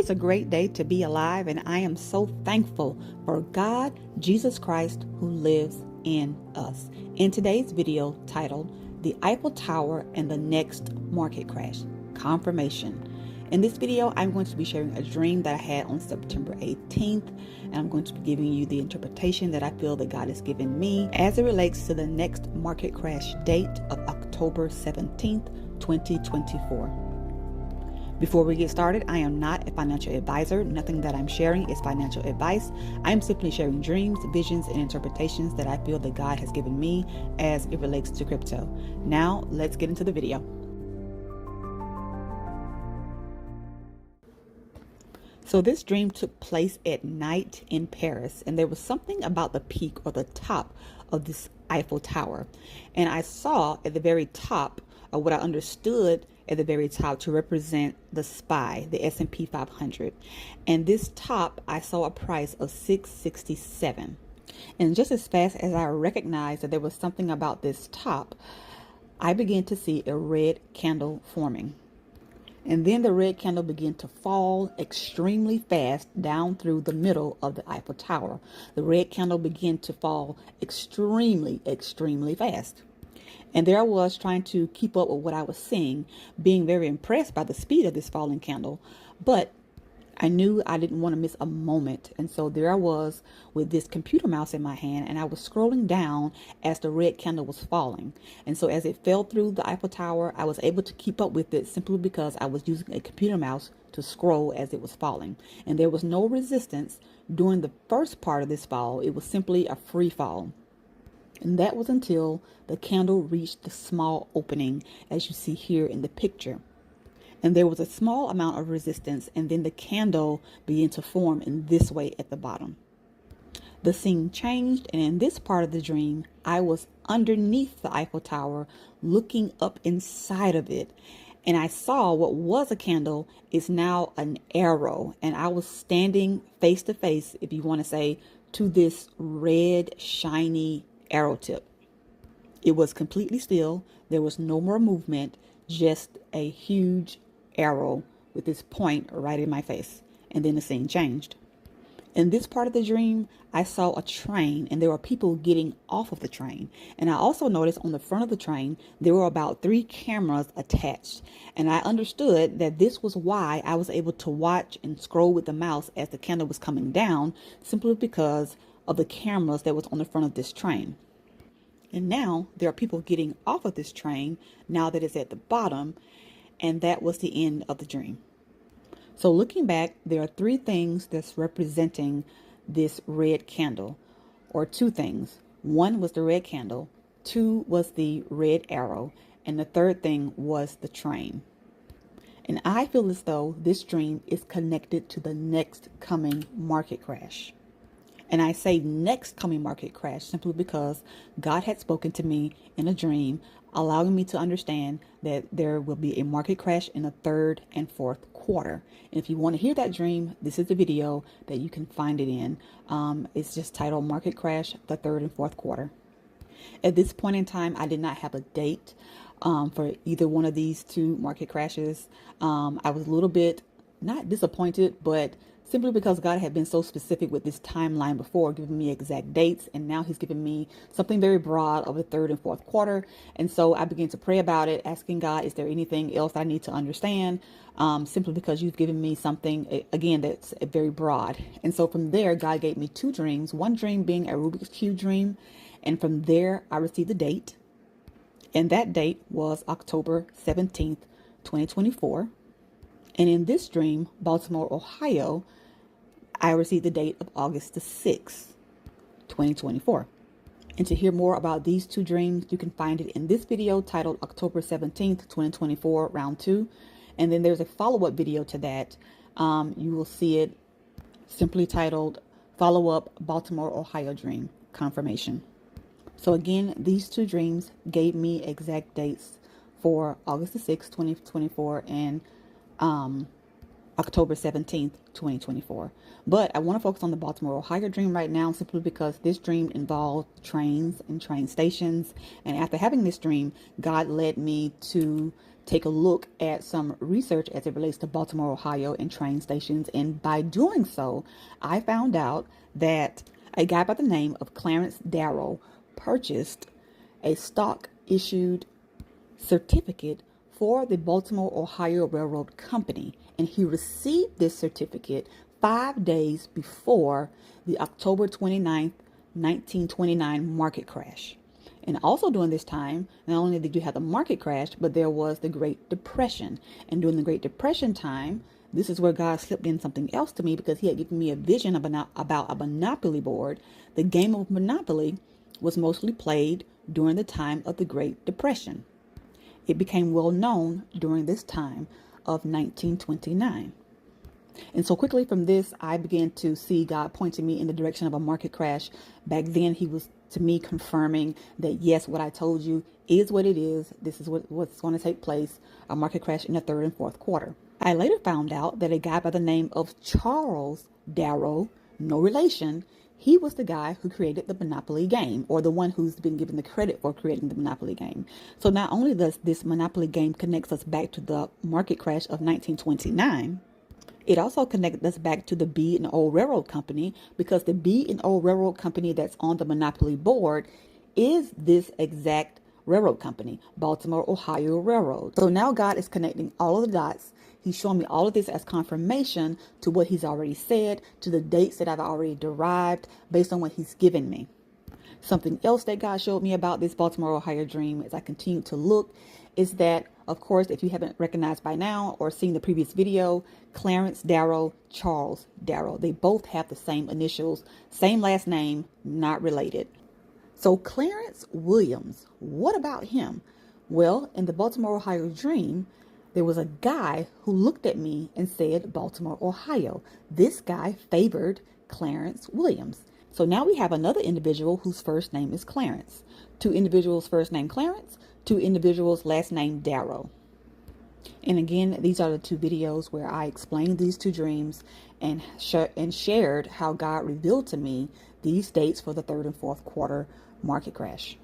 is a great day to be alive, and I am so thankful for God, Jesus Christ, who lives in us. In today's video titled, The Eiffel Tower and the Next Market Crash, Confirmation. In this video, I'm going to be sharing a dream that I had on September 18th, and I'm going to be giving you the interpretation that I feel that God has given me as it relates to the next market crash date of October 17th, 2024. Before we get started, I am not a financial advisor. Nothing that I'm sharing is financial advice. I am simply sharing dreams, visions, and interpretations that I feel that God has given me as it relates to crypto. Now, let's get into the video. So this dream took place at night in Paris, and there was something about the peak or the top of this Eiffel Tower. And I saw at the very top, or what I understood at the very top, to represent the SPY, the S&P 500. And this top, I saw a price of $667. And just as fast as I recognized that there was something about this top, I began to see a red candle forming. And then the red candle began to fall extremely fast down through the middle of the Eiffel Tower. The red candle began to fall extremely fast. And there I was trying to keep up with what I was seeing, being very impressed by the speed of this falling candle. But I knew I didn't want to miss a moment. And so there I was with this computer mouse in my hand, and I was scrolling down as the red candle was falling. And so as it fell through the Eiffel Tower, I was able to keep up with it simply because I was using a computer mouse to scroll as it was falling. And there was no resistance during the first part of this fall. It was simply a free fall. And that was until the candle reached the small opening, as you see here in the picture. And there was a small amount of resistance, and then the candle began to form in this way at the bottom. The scene changed, and in this part of the dream, I was underneath the Eiffel Tower, looking up inside of it. And I saw what was a candle is now an arrow. And I was standing face to face, if you want to say, to this red, shiny arrow tip. It was completely still. There was no more movement, just a huge arrow with this point right in my face. And then the scene changed. In this part of the dream, I saw a train, and there were people getting off of the train. And I also noticed on the front of the train, there were about 3 cameras attached. And I understood that this was why I was able to watch and scroll with the mouse as the candle was coming down, simply because of the cameras that was on the front of this train. And now there are people getting off of this train now that it's at the bottom, and that was the end of the dream. So looking back, there are 3 things that's representing this red candle, or 2 things. 1 was the red candle, 2 was the red arrow, and the 3rd thing was the train. And I feel as though this dream is connected to the next coming market crash. And I say next coming market crash simply because God had spoken to me in a dream, allowing me to understand that there will be a market crash in the 3rd and 4th quarter. And if you want to hear that dream, this is the video that you can find it in. It's just titled Market Crash, the 3rd and 4th quarter. At this point in time, I did not have a date for either one of these 2 market crashes. I was a little bit not disappointed, but simply because God had been so specific with this timeline before, giving me exact dates, and now he's given me something very broad of the 3rd and 4th quarter. And so I began to pray about it, asking God, is there anything else I need to understand? Simply because you've given me something, again, that's very broad. And so from there, God gave me 2 dreams, one dream being a Rubik's Cube dream. And from there, I received the date. And that date was October 17th, 2024. And in this dream, Baltimore, Ohio, I received the date of August the 6th, 2024. And to hear more about these 2 dreams, you can find it in this video titled October 17th, 2024, round 2. And then there's a follow-up video to that. You will see it simply titled Follow-Up Baltimore, Ohio Dream Confirmation. So again, these 2 dreams gave me exact dates for August the 6th, 2024 and October 17th, 2024. But I want to focus on the Baltimore Ohio dream right now, simply because this dream involved trains and train stations. And after having this dream, God led me to take a look at some research as it relates to Baltimore, Ohio and train stations. And by doing so, I found out that a guy by the name of Clarence Darrow purchased a stock issued certificate for the Baltimore Ohio Railroad Company. And he received this certificate 5 days before the October 29th, 1929 market crash. And also during this time, not only did you have the market crash, but there was the Great Depression. And during the Great Depression time, this is where God slipped in something else to me, because he had given me a vision about a Monopoly board. The game of Monopoly was mostly played during the time of the Great Depression. It became well known during this time of 1929. And so quickly from this, I began to see God pointing me in the direction of a market crash. Back then, he was, to me, confirming that, yes, what I told you is what it is. This is what's going to take place, a market crash in the third and fourth quarter. I later found out that a guy by the name of Charles Darrow, no relation, he was the guy who created the Monopoly game, or the one who's been given the credit for creating the Monopoly game. So not only does this Monopoly game connects us back to the market crash of 1929, it also connected us back to the B&O Railroad Company, because the B&O Railroad Company that's on the Monopoly board is this exact railroad company, Baltimore Ohio Railroad. So now God is connecting all of the dots. He's showing me all of this as confirmation to what he's already said, to the dates that I've already derived based on what he's given me. Something else that God showed me about this Baltimore, Ohio dream as I continue to look is that, of course, if you haven't recognized by now or seen the previous video, Clarence Darrow, Charles Darrow, they both have the same initials, same last name, not related. So Clarence Williams, what about him? Well, in the Baltimore, Ohio dream, there was a guy who looked at me and said Baltimore, Ohio. This guy favored Clarence Williams. So now we have another individual whose first name is Clarence. Two individuals first name Clarence, two individuals last name Darrow. And again, these are the two videos where I explained these two dreams and shared how God revealed to me these dates for the third and fourth quarter market crash.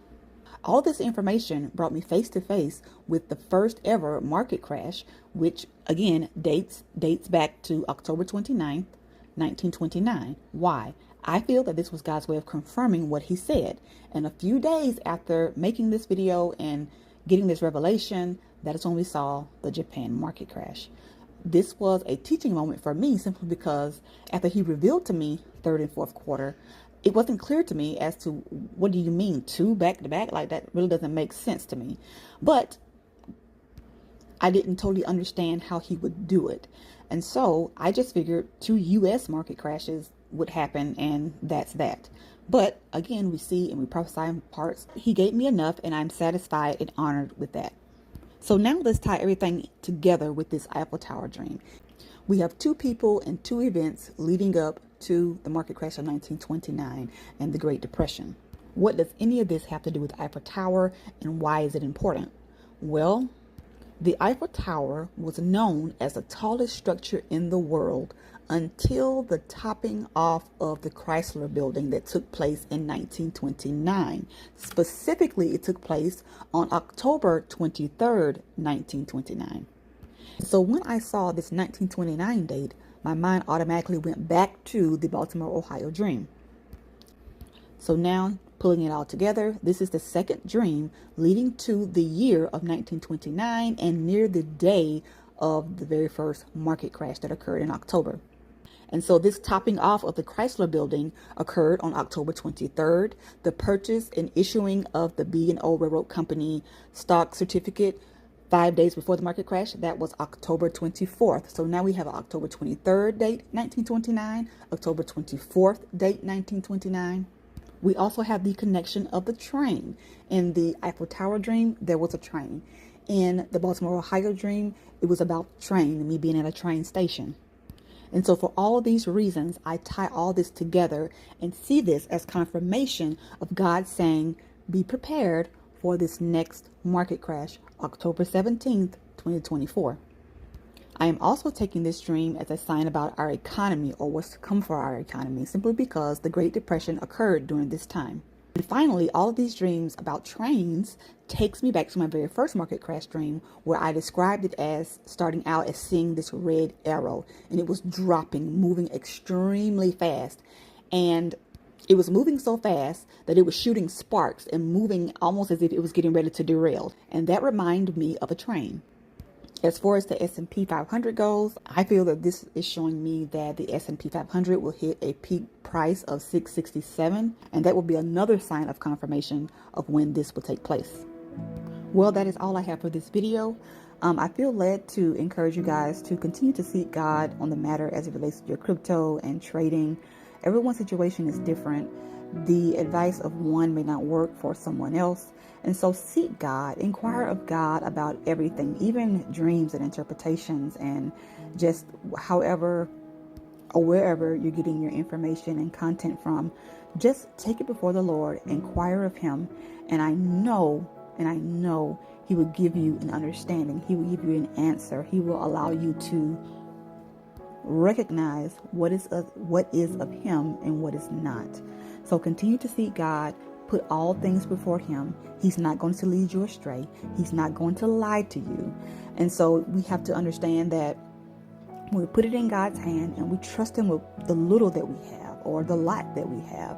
All this information brought me face to face with the first ever market crash, which again dates back to October 29th, 1929. Why? I feel that this was God's way of confirming what he said. And a few days after making this video and getting this revelation, that is when we saw the Japan market crash. This was a teaching moment for me, simply because after he revealed to me third and fourth quarter, it wasn't clear to me as to what do you mean two back to back? Like, that really doesn't make sense to me. But I didn't totally understand how he would do it. And so I just figured two US market crashes would happen, and that's that. But again, we see and we prophesy in parts. He gave me enough, and I'm satisfied and honored with that. So now let's tie everything together with this Eiffel Tower dream. We have two people and two events leading up to the market crash of 1929 and the Great Depression. What does any of this have to do with Eiffel Tower, and why is it important? Well, the Eiffel Tower was known as the tallest structure in the world until the topping off of the Chrysler building that took place in 1929. Specifically, it took place on October 23rd, 1929. So when I saw this 1929 date, my mind automatically went back to the Baltimore, Ohio dream. So now, pulling it all together, this is the second dream leading to the year of 1929 and near the day of the very first market crash that occurred in October. And so this topping off of the Chrysler building occurred on October 23rd. The purchase and issuing of the B&O Railroad Company stock certificate 5 days before the market crash, that was October 24th. So now we have an October 23rd date, 1929, October 24th date, 1929. We also have the connection of the train. In the Eiffel Tower dream, there was a train. In the Baltimore, Ohio dream, it was about train, me being at a train station. And so for all of these reasons, I tie all this together and see this as confirmation of God saying, be prepared for this next market crash, October 17th, 2024. I am also taking this dream as a sign about our economy, or what's to come for our economy, simply because the Great Depression occurred during this time. And finally, all of these dreams about trains takes me back to my very first market crash dream, where I described it as starting out as seeing this red arrow, and it was dropping, moving extremely fast. And it was moving so fast that it was shooting sparks and moving almost as if it was getting ready to derail. And that reminded me of a train. As far as the S&P 500 goes, I feel that this is showing me that the S&P 500 will hit a peak price of 667, and that will be another sign of confirmation of when this will take place. Well, that is all I have for this video. I feel led to encourage you guys to continue to seek God on the matter as it relates to your crypto and trading. Everyone's situation is different. The advice of one may not work for someone else. And so seek God, inquire of God about everything, even dreams and interpretations, and just however or wherever you're getting your information and content from. Just take it before the Lord, inquire of Him, and I know He will give you an understanding. He will give you an answer. He will allow you to recognize what is of Him and what is not. So continue to seek God. Put all things before Him. He's not going to lead you astray. He's not going to lie to you. And so we have to understand that when we put it in God's hand and we trust Him with the little that we have or the lot that we have,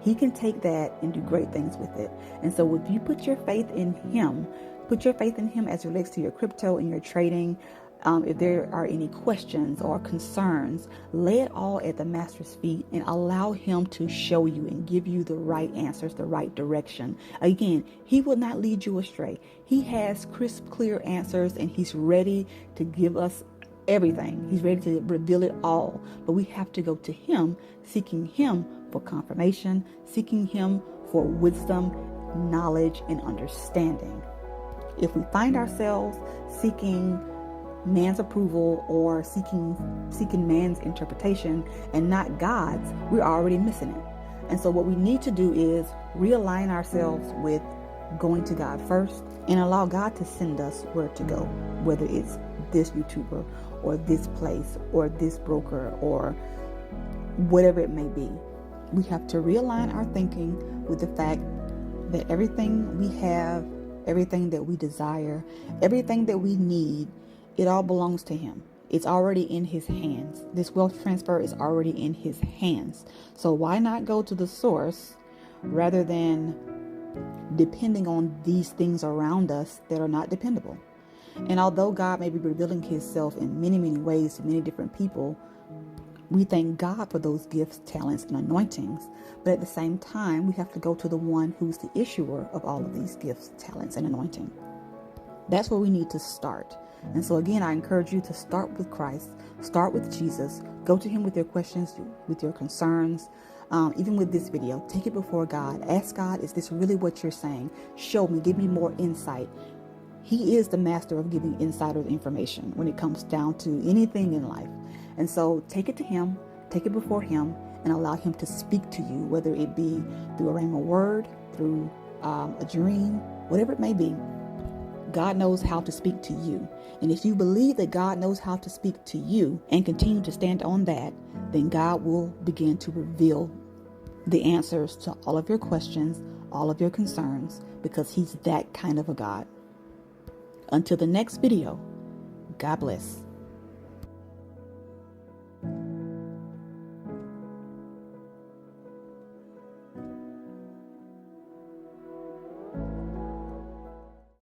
He can take that and do great things with it. And so if you put your faith in Him as it relates to your crypto and your trading, if there are any questions or concerns, lay it all at the Master's feet and allow Him to show you and give you the right answers, the right direction. Again, He will not lead you astray. He has crisp, clear answers, and He's ready to give us everything. He's ready to reveal it all. But we have to go to Him, seeking Him for confirmation, seeking Him for wisdom, knowledge, and understanding. If we find ourselves seeking man's approval or seeking man's interpretation and not God's, we're already missing it. And so what we need to do is realign ourselves with going to God first and allow God to send us where to go, whether it's this YouTuber or this place or this broker or whatever it may be. We have to realign our thinking with the fact that everything we have, everything that we desire, everything that we need, it all belongs to Him. It's already in His hands. This wealth transfer is already in His hands. So why not go to the source rather than depending on these things around us that are not dependable? And although God may be revealing Himself in many, many ways to many different people, we thank God for those gifts, talents, and anointings. But at the same time, we have to go to the one who's the issuer of all of these gifts, talents, and anointing. That's where we need to start. And so again, I encourage you to start with Christ, start with Jesus, go to Him with your questions, with your concerns. Even with this video, take it before God. Ask God, is this really what you're saying? Show me, give me more insight. He is the master of giving insider information when it comes down to anything in life. And so take it to Him, take it before Him, and allow Him to speak to you, whether it be through a rhema word, through a dream, whatever it may be. God knows how to speak to you. And if you believe that God knows how to speak to you and continue to stand on that, then God will begin to reveal the answers to all of your questions, all of your concerns, because He's that kind of a God. Until the next video, God bless.